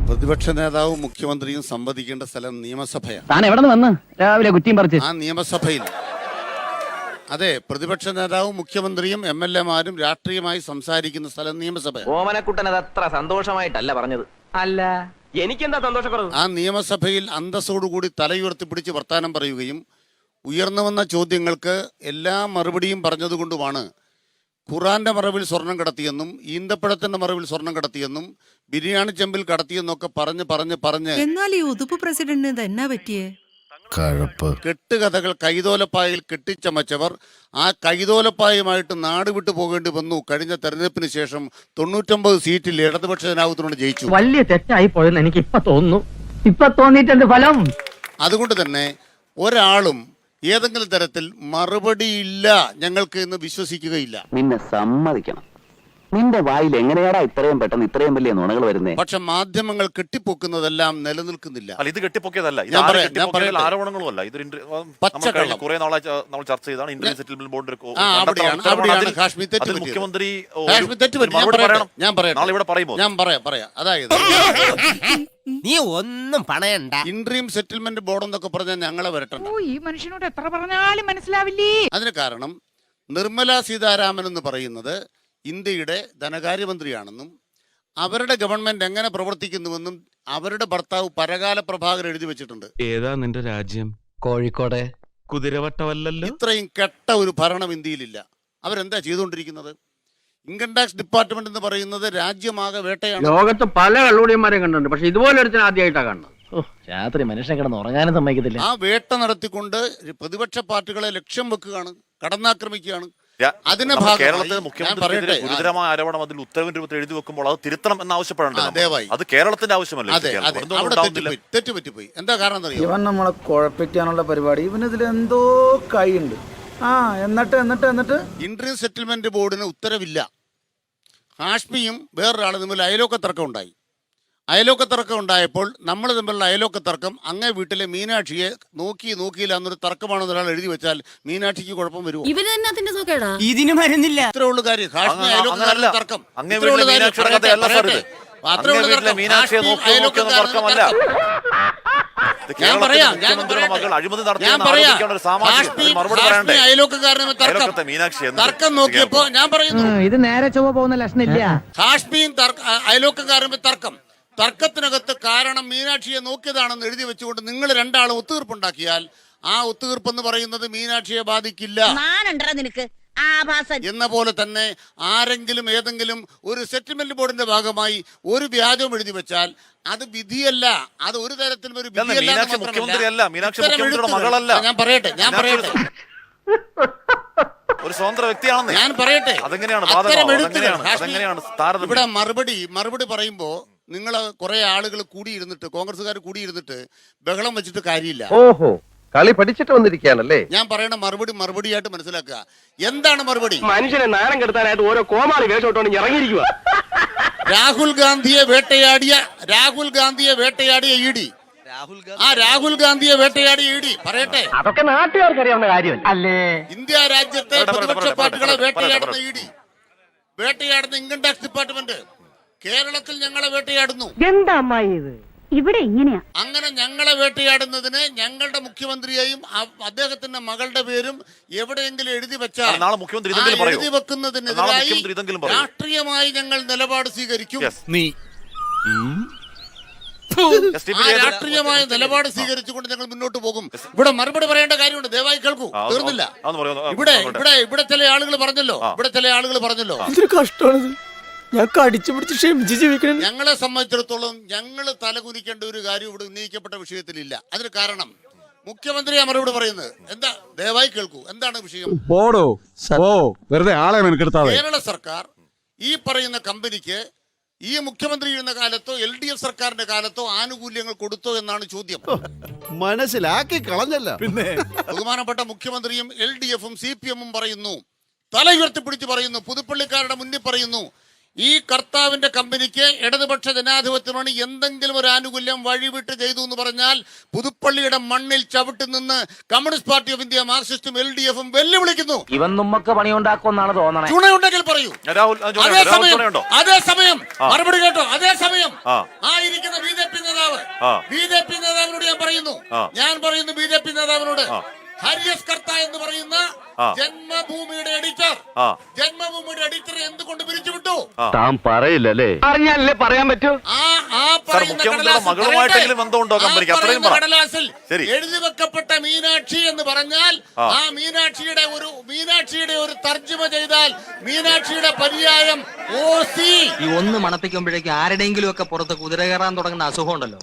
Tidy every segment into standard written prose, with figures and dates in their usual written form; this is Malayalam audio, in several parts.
പ്രതിപക്ഷ നേതാവും മുഖ്യമന്ത്രിയും സംവദിക്കേണ്ട സ്ഥലം നിയമസഭയാണ്. താൻ എവിടെ നിന്ന് വന്ന് രാവിലെ കുറ്റിയും പറിച്ച്? ആ നിയമസഭയിൽ. അതെ, പ്രതിപക്ഷ നേതാവും മുഖ്യമന്ത്രിയും MLA-മാരും രാഷ്ട്രീയമായി സംസാരിക്കുന്ന സ്ഥലം നിയമസഭയാണ്. ഓമനക്കുട്ടൻ അത് അത്ര സന്തോഷമായിട്ടല്ല പറഞ്ഞത്. അല്ല, എനിക്കെന്താ സന്തോഷക്കുറവ്? ആ നിയമസഭയിൽ അന്തസ്സോടുകൂടി തലയുയർത്തിപ്പിടിച്ച് വർത്താനം പറയുകയും ഉയർന്നു വന്ന ചോദ്യങ്ങൾക്ക് എല്ലാ മറുപടിയും പറഞ്ഞതുകൊണ്ടുമാണ് ഖുറാന്റെ മറവിൽ സ്വർണം കടത്തിയെന്നും ഈന്തപ്പഴത്തിന്റെ മറവിൽ സ്വർണം കടത്തിയെന്നും ബിരിയാണി ചെമ്പിൽ കടത്തിയെന്നൊക്കെ പറഞ്ഞ് എന്നാൽ ഈ ഉതുപ്പ് പ്രസിഡന്റിന് എന്നാ പറ്റിയേ? കെട്ടുകഥകൾ കൈതോലപ്പായിൽ കെട്ടിച്ചമച്ചവർ ആ കൈതോലപ്പായുമായിട്ട് നാട് വിട്ടു പോകേണ്ടി വന്നു. കഴിഞ്ഞ തെരഞ്ഞെടുപ്പിന് ശേഷം 99 സീറ്റിൽ ഇടതുപക്ഷ ജനാധിപത്യത്തിനോട് ജയിച്ചു. വലിയ തെറ്റായി പോയെന്ന് എനിക്ക് ഇപ്പൊ തോന്നുന്നു. ഇപ്പൊ തോന്നിയിട്ടുണ്ട് ഫലം. അതുകൊണ്ട് തന്നെ ഒരാളും ഏതെങ്കിലും തരത്തിൽ മറുപടിയില്ല ഞങ്ങൾക്ക് എന്ന് വിശ്വസിക്കുകയില്ല. നിന്നെ സമ്മതിക്കണം. നിന്റെ വായിൽ എങ്ങനെയാടാ ഇത്രയും പെട്ടെന്ന് ഇത്രയും വലിയ നുണകൾ വരുന്നേ? പക്ഷെ മാധ്യമങ്ങൾ കെട്ടിപ്പൊക്കുന്നതെല്ലാം നിലനിൽക്കുന്നില്ല. ഇത് കെട്ടിപ്പൊക്കിയതല്ല, ആരോപണങ്ങളുമല്ല. ഇതൊരു കുറെ നാളായി നമ്മൾ ചർച്ച ചെയ്താണ്. ഇന്ത്യൻ സെറ്റിൽമെന്റ് ബോർഡിന്റെ മുഖ്യമന്ത്രി അതായത് നീ ഒന്നും പണയണ്ട. ഇൻട്രീം സെറ്റിൽമെന്റ് ബോർഡ് എന്നൊക്കെ പറഞ്ഞാൽ ഞങ്ങളെ വരട്ടണ്ട. ഈ മനുഷ്യനോട് എത്ര പറഞ്ഞാലും മനസ്സിലാവില്ലേ. അതിന് കാരണം നിർമ്മല സീതാരാമൻ എന്ന് പറയുന്നത് ഇന്ത്യയുടെ ധനകാര്യമന്ത്രിയാണെന്നും അവരുടെ ഗവൺമെന്റ് എങ്ങനെ പ്രവർത്തിക്കുന്നുവെന്നും അവരുടെ ഭർത്താവ് പരകാല പ്രഭാകർ എഴുതി വെച്ചിട്ടുണ്ട്. ഏതാ നിന്റെ രാജ്യം? കോഴിക്കോട്. കുതിരവട്ടമല്ലല്ലോ. ഇത്രയും കെട്ട ഒരു ഭരണം ഇന്ത്യയിലില്ല. അവരെന്താ ചെയ്തുകൊണ്ടിരിക്കുന്നത്? ഇൻകം ടാക്സ് ഡിപ്പാർട്ട്മെന്റ് എന്ന് പറയുന്നത് രാജ്യമാകെ വേട്ടയാണ്. ലോകത്ത് പല കള്ളുടിയന്മാരെ കണ്ടിട്ടുണ്ട്, പക്ഷെ ഇതുപോലെ ഒരുത്തിന് ആദ്യമായിട്ടാണ് കാണുന്നത്. രാത്രി മനുഷ്യൻ കിടന്ന് ഉറങ്ങാനും സമ്മതിക്കത്തില്ല. ആ വേട്ട നടത്തിക്കൊണ്ട് പ്രതിപക്ഷ പാർട്ടികളെ ലക്ഷ്യം വെക്കുകയാണ്, കടന്നാക്രമിക്കുകയാണ്. അതിന്റെ കേരളത്തിൽ മുഖ്യമന്ത്രി ഗുരുതരമായ ആരോപണം അതിൽ ഉത്തരവിന്റെ രൂപത്തിൽ എഴുതി വെക്കുമ്പോൾ അത് തിരുത്തണം എന്ന് ആവശ്യപ്പെടേണ്ടത് അത് കേരളത്തിന്റെ ആവശ്യമല്ല. തെറ്റുപറ്റിപ്പോയി. എന്താ കാരണം? ഇവൻ നമ്മളെ കുഴപ്പിക്കാനുള്ള പരിപാടി, ഇവനിതിൽ എന്തോ കൈയുണ്ട്. എന്നിട്ട് ഇന്ത്യൻ സെറ്റിൽമെന്റ് ബോർഡിന് ഉത്തരവില്ല. ഹാഷ്മിയും വേറൊരാളും തമ്മിൽ അയലോക്ക തർക്കം ഉണ്ടായി. അയലോക്ക തർക്കം ഉണ്ടായപ്പോൾ നമ്മൾ തമ്മിലുള്ള അയലോക്ക തർക്കം അങ്ങേ വീട്ടിലെ മീനാക്ഷിയെ നോക്കിയില്ല എന്നൊരു തർക്കമാണെന്ന് ഒരാൾ എഴുതി വെച്ചാൽ മീനാക്ഷിക്ക് കുഴപ്പം വരുമോ? ഇതിന് മരുന്നില്ല. ഇത്രേ ഉള്ളൂ കാര്യം. ഹാഷ്മി അയലോക്കാരുടെ തർക്കം. തർക്കം നോക്കിയപ്പോ ഞാൻ പറയുന്നു ഇത് നേരെ ചൊവ്വ പോകുന്ന ലക്ഷണില്ല. ഹാഷ്മിയും അയലോക്കാരും തർക്കം. തർക്കത്തിനകത്ത് കാരണം മീനാക്ഷിയെ നോക്കിയതാണെന്ന് എഴുതി വെച്ചുകൊണ്ട് നിങ്ങൾ രണ്ടാളും ഒത്തുതീർപ്പുണ്ടാക്കിയാൽ ആ ഒത്തുതീർപ്പെന്ന് പറയുന്നത് മീനാക്ഷിയെ ബാധിക്കില്ല എന്ന പോലെ തന്നെ ആരെങ്കിലും ഏതെങ്കിലും ഒരു സെറ്റിൽമെന്റ് ബോർഡിന്റെ ഭാഗമായി ഒരു വ്യാജവും എഴുതി വെച്ചാൽ അത് വിധിയല്ല. അത് ഒരു തരത്തിലും ഒരു വിധിയല്ല. ഞാൻ പറയട്ടെ ഒരു സ്വതന്ത്ര വ്യക്തിയാണെന്ന് ഞാൻ പറയട്ടെ. അതെങ്ങനെയാണ് ഇവിടെ മറുപടി പറയുമ്പോ നിങ്ങൾ കുറെ ആളുകൾ കൂടിയിരുന്നിട്ട്, കോൺഗ്രസ്സുകാർ കൂടിയിരുന്നിട്ട് ബഹളം വെച്ചിട്ട് കാര്യമില്ല. ഓഹോ, കളി പഠിച്ചിട്ട് വന്നിരിക്കുകയാണല്ലേ. ഞാൻ പറയണ മറുപടിയായിട്ട് മനസ്സിലാക്കുക. എന്താണ് മറുപടി? മനുഷ്യനെ നാണം കെടുത്താനായിട്ട് ഓരോ കോമാളി വേഷോട്ടോണ്ട് ഇറങ്ങിയിരിക്കുക. രാഹുൽ ഗാന്ധിയെ വേട്ടയാടിയ ഇഡി. ആ രാഹുൽ ഗാന്ധിയെ വേട്ടയാടിയ ഇഡി പറയട്ടെ. അതൊക്കെ നാട്ടുകാർക്ക് അറിയാവുന്ന കാര്യം അല്ലേ. ഇന്ത്യ രാജ്യത്തെ പ്രതിപക്ഷ പാർട്ടികളെ വേട്ടയാടുന്ന ഇഡി, വേട്ടയാടുന്ന ഇൻകം ടാക്സ് ഡിപ്പാർട്ട്മെന്റ് കേരളത്തിൽ ഞങ്ങളെ വേട്ടയാടുന്നു. എന്താ അമ്മായി ഇത്? ഇവിടെ ഇങ്ങനെയാ. അങ്ങനെ ഞങ്ങളെ വേട്ടയാടുന്നതിന് ഞങ്ങളുടെ മുഖ്യമന്ത്രിയെയും അദ്ദേഹത്തിന്റെ മകളുടെ പേരും എവിടെയെങ്കിലും എഴുതി വെച്ചാൽ എഴുതി വെക്കുന്നതിനെതിരായി രാഷ്ട്രീയമായി ഞങ്ങൾ നിലപാട് സ്വീകരിക്കും. രാഷ്ട്രീയമായ നിലപാട് സ്വീകരിച്ചുകൊണ്ട് ഞങ്ങൾ മുന്നോട്ട് പോകും. ഇവിടെ മറുപടി പറയേണ്ട കാര്യമുണ്ട്. ദയവായി കേൾക്കൂ, തീർന്നില്ല. ഇവിടെ ചില ആളുകൾ പറഞ്ഞല്ലോ കഷ്ടമാണിത്. ഞാൻ കടിച്ചു പിടിച്ച് ക്ഷമിച്ച് ജീവിക്കണം. ഞങ്ങളെ സംബന്ധിച്ചിടത്തോളം ഞങ്ങൾ തലകുനിക്കേണ്ട ഒരു കാര്യം ഇവിടെ ഉന്നയിക്കപ്പെട്ട വിഷയത്തിലില്ല. അതിന് കാരണം മുഖ്യമന്ത്രി മറുപടി പറയുന്നത് എന്താ? ദയവായി കേൾക്കൂ, എന്താണ് വിഷയം? കേരള സർക്കാർ ഈ പറയുന്ന കമ്പനിക്ക് ഈ മുഖ്യമന്ത്രി ഇരുന്ന കാലത്തോ LDF സർക്കാരിന്റെ കാലത്തോ ആനുകൂല്യങ്ങൾ കൊടുത്തോ എന്നാണ് ചോദ്യം. മനസ്സിലാക്കി കളഞ്ഞല്ല. പിന്നെ ബഹുമാനപ്പെട്ട മുഖ്യമന്ത്രിയും LDF-ഉം CPM-ഉം പറയുന്നു, തല ഉയർത്തിപ്പിടിച്ച് പറയുന്നു, പുതുപ്പള്ളിക്കാരുടെ മുന്നിൽ പറയുന്നു, ഈ കർത്താവിന്റെ കമ്പനിക്ക് ഇടതുപക്ഷ ജനാധിപത്യമാണ് എന്തെങ്കിലും ഒരു ആനുകൂല്യം വഴിവിട്ട് ചെയ്തു എന്ന് പറഞ്ഞാൽ പുതുപ്പള്ളിയുടെ മണ്ണിൽ ചവിട്ടി നിന്ന് കമ്മ്യൂണിസ്റ്റ് പാർട്ടി ഓഫ് ഇന്ത്യ, മാർക്സിസ്റ്റും LDF-ഉം വെല്ലുവിളിക്കുന്നു. ഇവൻ നമ്മക്ക് പണിയുണ്ടാക്കുമെന്നാണ് തോന്നണേ. ചുണയുണ്ടെങ്കിൽ പറയൂ. അതേസമയം മറുപടി കേട്ടോ, അതേസമയം ആയിരിക്കുന്ന BJP നേതാവിനോട് ഞാൻ പറയുന്നു BJP നേതാവിനോട് ഹരിയസ് കർത്ത എന്ന് പറയുന്ന ജന്മഭൂമിയുടെ എഡിറ്റർ എന്തുകൊണ്ട് പിരിച്ചുവിട്ടു? താൻ പറയില്ലല്ലേ? അറിഞ്ഞാലേ പറയാൻ പറ്റൂ. കടലാസിൽ എഴുതി വെക്കപ്പെട്ട മീനാക്ഷി എന്ന് പറഞ്ഞാൽ ആ മീനാക്ഷിയുടെ ഒരു തർജ്ജമ ചെയ്താൽ മീനാക്ഷിയുടെ പര്യായം OC. ഈ ഒന്ന് മണപ്പിക്കുമ്പോഴേക്കും ആരുടെയെങ്കിലും ഒക്കെ പുറത്ത് കുതിര കയറാൻ തുടങ്ങുന്ന അസുഖം ഉണ്ടല്ലോ,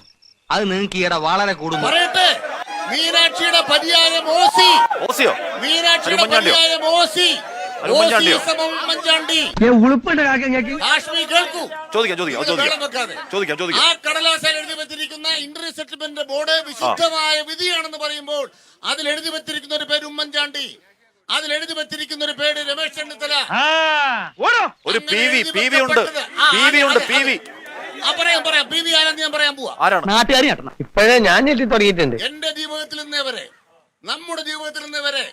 അത് നിങ്ങൾക്ക് ഈയിടെ വളരെ കൂടുന്നു. പറയട്ടെ, മീനാക്ഷിയുടെ പര്യായം OC. മീനാക്ഷിയുടെ പര്യായം OC. ആ കടലാസിൽ എഴുതി വെച്ചിരിക്കുന്ന ഇന്റർ സെറ്റിൽമെന്റ് ബോർഡ് വിശുദ്ധമായ വിധിയാണെന്ന് പറയുമ്പോൾ അതിൽ എഴുതി വെച്ചിരിക്കുന്ന ഒരു പേര് ഉമ്മൻചാണ്ടി, അതിൽ എഴുതി വെച്ചിരിക്കുന്ന ഒരു പേര് രമേശ് ചെന്നിത്തല, ഒരു PV ഉണ്ട്. പറയാം PV ആരാന്ന് ഞാൻ പറയാൻ പോവാ. ഇപ്പോഴേ ഞാൻ ഞെട്ടി തുടങ്ങിയിട്ടുണ്ട്. എന്റെ ജീവിതത്തിൽ നിന്നേ വരെ, നമ്മുടെ ജീവിതത്തിൽ നിന്നേ വരെ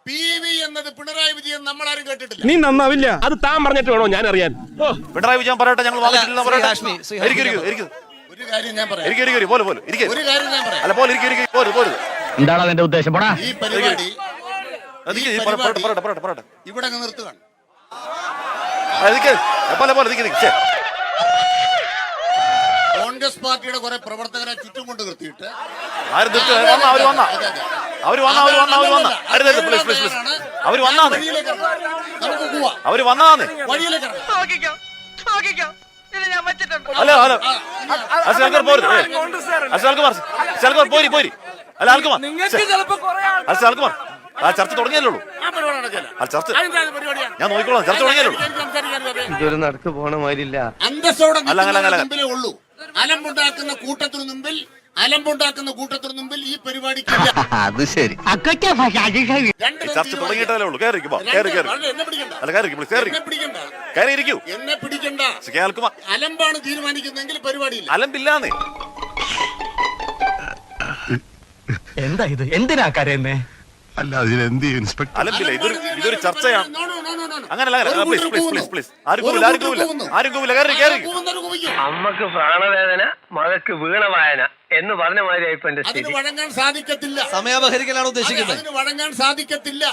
PV എന്നത് പിണറായി വിജയൻ നമ്മളാരും കേട്ടിട്ടില്ല. നീ നന്നാവില്ല, അത് താൻ പറഞ്ഞിട്ട് വേണോ ഞാൻ അറിയാൻ. പിണറായി വിജയൻ പറയട്ടെ, ഞങ്ങൾ വാങ്ങിച്ചിട്ടില്ല. ഒരു കാര്യം ഞാൻ പറയാം. എന്താണ് അതിന്റെ ഉദ്ദേശം? ഈ പരിപാടി ഇവിടെ നിർത്തുകയാണ്. കോൺഗ്രസ് പാർട്ടിയുടെ കുറെ പ്രവർത്തകരെ ചുറ്റും കൊണ്ട് നിർത്തിയിട്ട് ചർച്ച തുടങ്ങിയല്ലോ. ഞാൻ നോക്കിക്കോളാം, ചർച്ച തുടങ്ങിയല്ലോ. ഇതൊരു നടക്ക് പോണ മാതിരില്ല. അന്തസ്സോടെ മുമ്പിലേ ഉള്ളൂ. അലമ്പുണ്ടാക്കുന്ന കൂട്ടത്തിനു മുമ്പിൽ ഈ പരിപാടിക്ക് അത് ശരി. ചർച്ച തുടങ്ങിയിട്ടല്ലേ ഉള്ളൂ. എന്നെ പിടിക്കണ്ട. അലമ്പാണ് തീരുമാനിക്കുന്നെങ്കിൽ പരിപാടിയില്ല. അലമ്പില്ലാന്നേ. എന്താ ഇത്? എന്തിനാ കരയുന്നേ? അല്ല, അതിലെന്ത് ഇൻസ്പെക്ടർ? അലമ്പില്ല, ഇതൊരു ചർച്ചയാണ്. അങ്ങനല്ല, പ്ലീസ്. അമ്മക്ക് പ്രാണവേദന, മകക്ക് വീണവായന എന്ന് പറഞ്ഞ മാതിരിയായി ഇപ്പൊ എന്റെ അതിന് വഴങ്ങാൻ സാധിക്കത്തില്ല. സമയാപഹരിക്കലാണ് ഉദ്ദേശിക്കുന്നത്. അതിന് വഴങ്ങാൻ സാധിക്കത്തില്ല.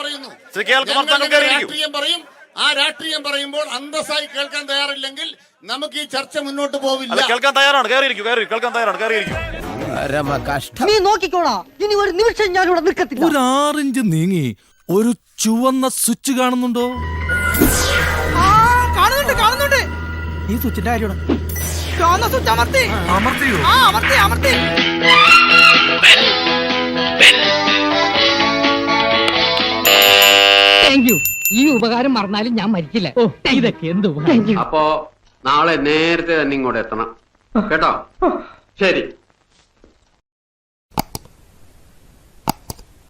പറയുന്നു. രാഷ്ട്രീയം പറയും. ആ രാഷ്ട്രീയം പറയുമ്പോൾ അന്തസ്സായി കേൾക്കാൻ തയ്യാറില്ലെങ്കിൽ നമുക്ക് ഈ ചർച്ച മുന്നോട്ട് പോവില്ല. കേൾക്കാൻ തയ്യാറാണ്, കേൾക്കാൻ തയ്യാറാണ്. നീ നോക്കിക്കോളാ, ഇനി ഒരു നിമിഷം ഞാൻ ഇവിടെ നിൽക്കത്തില്ല. ഒരു 6 ഇഞ്ച് നീങ്ങി ഒരു ചുവന്ന സ്വിച്ച് കാണുന്നുണ്ടോ? കാണുന്നുണ്ട്. ഈ സ്വിച്ചിന്റെ കാര്യമാണ്. ചുവന്ന സ്വിച്ച് അമർത്തിയോ? അമർത്തി. Thank you. ഈ ഉപകാരം മറന്നാലും ഞാൻ മരിക്കില്ല. ഇതൊക്കെ എന്ത് ഉപകാരം. അപ്പോ നാളെ നേരത്തെ തന്നെ ഇങ്ങോട്ട് എത്തണം കേട്ടോ? ശരി.